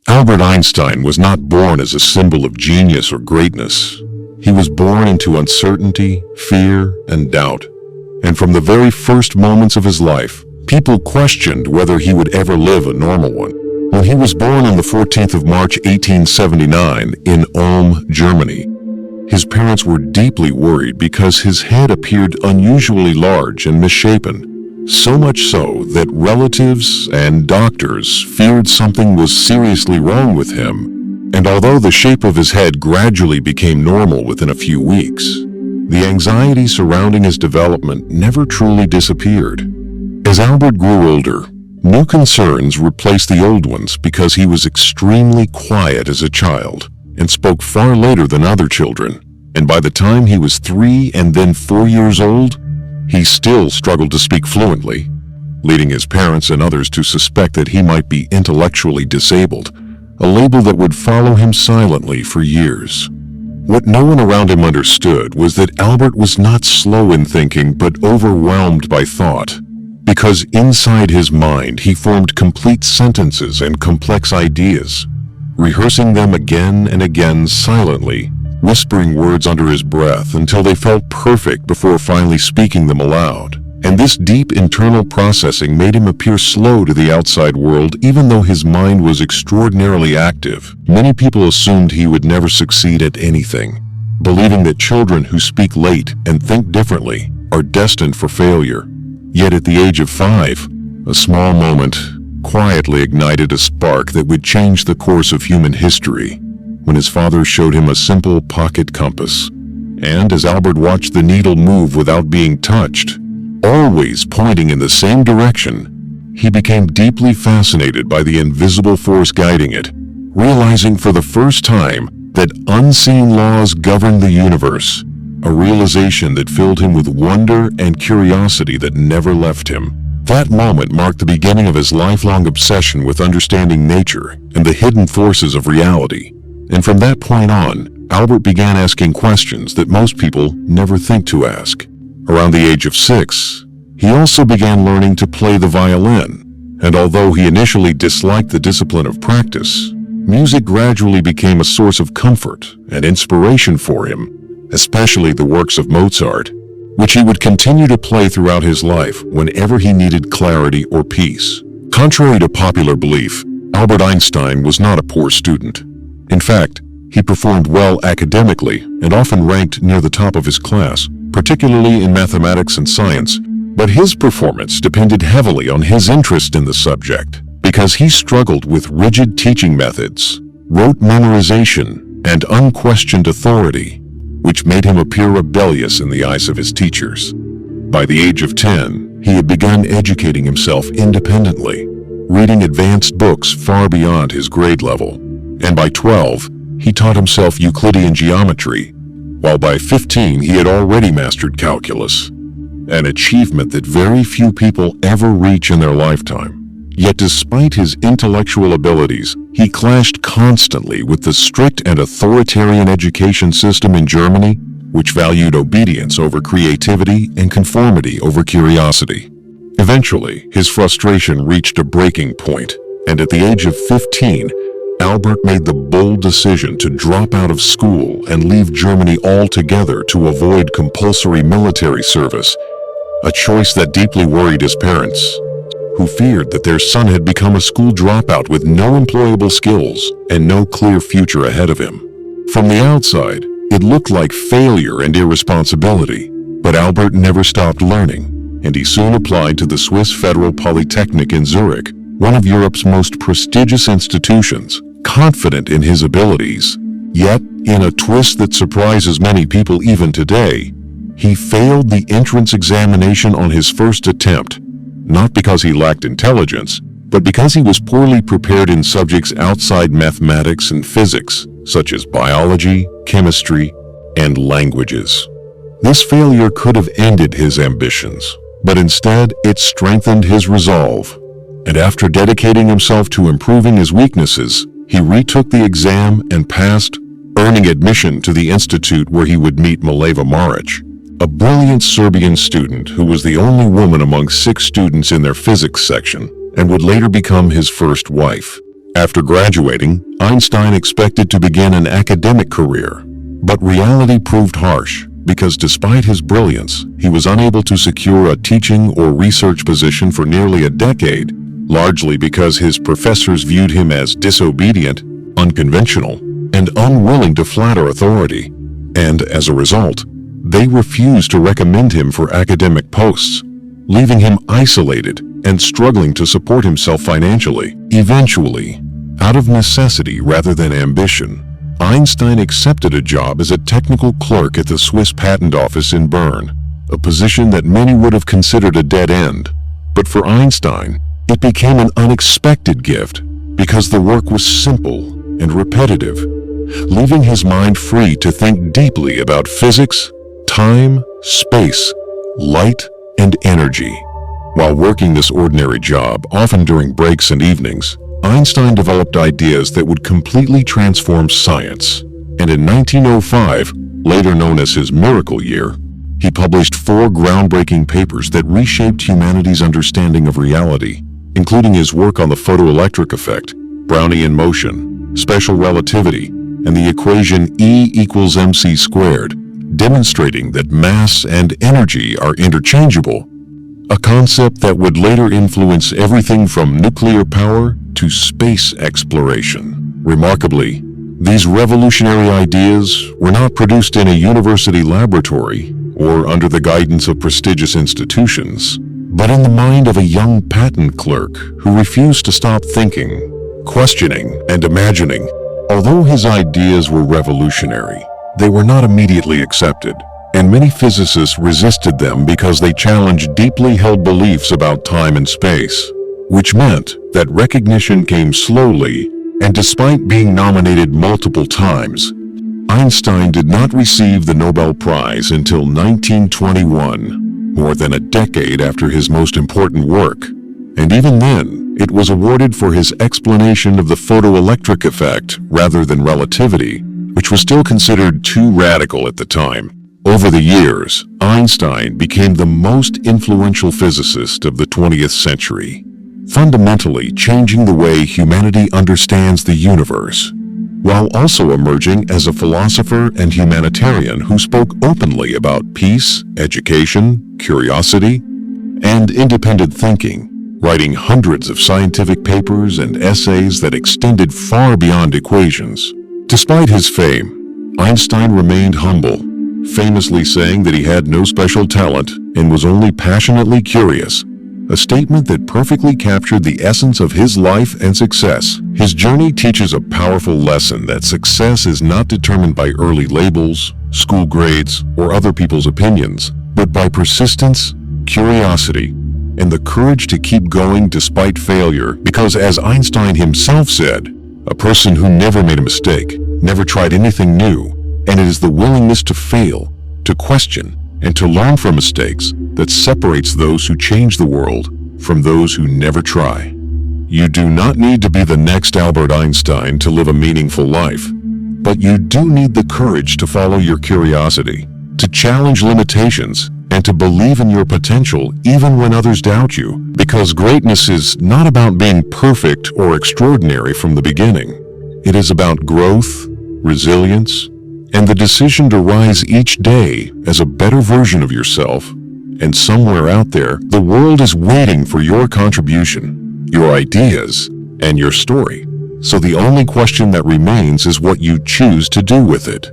Albert Einstein was not born as a symbol of genius or greatness. He was born into uncertainty, fear, and doubt. And from the very first moments of his life, people questioned whether he would ever live a normal one. When he was born on the 14th of March 1879 in Ulm, Germany, his parents were deeply worried because his head appeared unusually large and misshapen, so much so that relatives and doctors feared something was seriously wrong with him. And although the shape of his head gradually became normal within a few weeks, the anxiety surrounding his development never truly disappeared. As Albert grew older, new concerns replaced the old ones because he was extremely quiet as a child and spoke far later than other children. And by the time he was 3 and then 4 years old, he still struggled to speak fluently, leading his parents and others to suspect that he might be intellectually disabled, a label that would follow him silently for years. What no one around him understood was that Albert was not slow in thinking but overwhelmed by thought, because inside his mind he formed complete sentences and complex ideas, rehearsing them again and again silently, whispering words under his breath until they felt perfect before finally speaking them aloud. And this deep internal processing made him appear slow to the outside world, even though his mind was extraordinarily active. Many people assumed he would never succeed at anything, believing that children who speak late and think differently are destined for failure. Yet at the age of 5, a small moment quietly ignited a spark that would change the course of human history, when his father showed him a simple pocket compass. And as Albert watched the needle move without being touched, always pointing in the same direction, he became deeply fascinated by the invisible force guiding it, realizing for the first time that unseen laws govern the universe, a realization that filled him with wonder and curiosity that never left him. That moment marked the beginning of his lifelong obsession with understanding nature and the hidden forces of reality. And from that point on, Albert began asking questions that most people never think to ask. Around the age of 6, he also began learning to play the violin, and although he initially disliked the discipline of practice, music gradually became a source of comfort and inspiration for him, especially the works of Mozart, which he would continue to play throughout his life whenever he needed clarity or peace. Contrary to popular belief, Albert Einstein was not a poor student. In fact, he performed well academically and often ranked near the top of his class, particularly in mathematics and science. But his performance depended heavily on his interest in the subject, because he struggled with rigid teaching methods, rote memorization, and unquestioned authority, which made him appear rebellious in the eyes of his teachers. By the age of 10, he had begun educating himself independently, reading advanced books far beyond his grade level. And by 12, he taught himself Euclidean geometry, while by 15 he had already mastered calculus, an achievement that very few people ever reach in their lifetime. Yet despite his intellectual abilities, he clashed constantly with the strict and authoritarian education system in Germany, which valued obedience over creativity and conformity over curiosity. Eventually, his frustration reached a breaking point, and at the age of 15, Albert made the bold decision to drop out of school and leave Germany altogether to avoid compulsory military service, a choice that deeply worried his parents, who feared that their son had become a school dropout with no employable skills and no clear future ahead of him. From the outside, it looked like failure and irresponsibility, but Albert never stopped learning, and he soon applied to the Swiss Federal Polytechnic in Zurich, one of Europe's most prestigious institutions, confident in his abilities. Yet, in a twist that surprises many people even today, he failed the entrance examination on his first attempt, not because he lacked intelligence, but because he was poorly prepared in subjects outside mathematics and physics, such as biology, chemistry, and languages. This failure could have ended his ambitions, but instead it strengthened his resolve. And after dedicating himself to improving his weaknesses, he retook the exam and passed, earning admission to the institute where he would meet Mileva Maric, a brilliant Serbian student who was the only woman among 6 students in their physics section and would later become his first wife. After graduating, Einstein expected to begin an academic career, but reality proved harsh because despite his brilliance, he was unable to secure a teaching or research position for nearly a decade, largely because his professors viewed him as disobedient, unconventional, and unwilling to flatter authority. And as a result, they refused to recommend him for academic posts, leaving him isolated and struggling to support himself financially. Eventually, out of necessity rather than ambition, Einstein accepted a job as a technical clerk at the Swiss Patent Office in Bern, a position that many would have considered a dead end. But for Einstein, it became an unexpected gift because the work was simple and repetitive, leaving his mind free to think deeply about physics, time, space, light, and energy. While working this ordinary job, often during breaks and evenings, Einstein developed ideas that would completely transform science. And in 1905, later known as his miracle year, he published 4 groundbreaking papers that reshaped humanity's understanding of reality, including his work on the photoelectric effect, Brownian motion, special relativity, and the equation E equals mc squared, demonstrating that mass and energy are interchangeable, a concept that would later influence everything from nuclear power to space exploration. Remarkably, these revolutionary ideas were not produced in a university laboratory or under the guidance of prestigious institutions, but in the mind of a young patent clerk who refused to stop thinking, questioning, and imagining. Although his ideas were revolutionary, they were not immediately accepted, and many physicists resisted them because they challenged deeply held beliefs about time and space, which meant that recognition came slowly, and despite being nominated multiple times, Einstein did not receive the Nobel Prize until 1921, more than a decade after his most important work, and even then, it was awarded for his explanation of the photoelectric effect rather than relativity, which was still considered too radical at the time. Over the years, Einstein became the most influential physicist of the 20th century, fundamentally changing the way humanity understands the universe, while also emerging as a philosopher and humanitarian who spoke openly about peace, education, curiosity, and independent thinking, writing hundreds of scientific papers and essays that extended far beyond equations. Despite his fame, Einstein remained humble, famously saying that he had no special talent and was only passionately curious, a statement that perfectly captured the essence of his life and success. His journey teaches a powerful lesson that success is not determined by early labels, school grades, or other people's opinions, but by persistence, curiosity, and the courage to keep going despite failure, because as Einstein himself said, a person who never made a mistake, never tried anything new, and it is the willingness to fail, to question, and to learn from mistakes that separates those who change the world from those who never try. You do not need to be the next Albert Einstein to live a meaningful life, but you do need the courage to follow your curiosity, to challenge limitations, and to believe in your potential even when others doubt you, because greatness is not about being perfect or extraordinary from the beginning. It is about growth, resilience, and the decision to rise each day as a better version of yourself. And somewhere out there, the world is waiting for your contribution, your ideas, and your story. So the only question that remains is what you choose to do with it.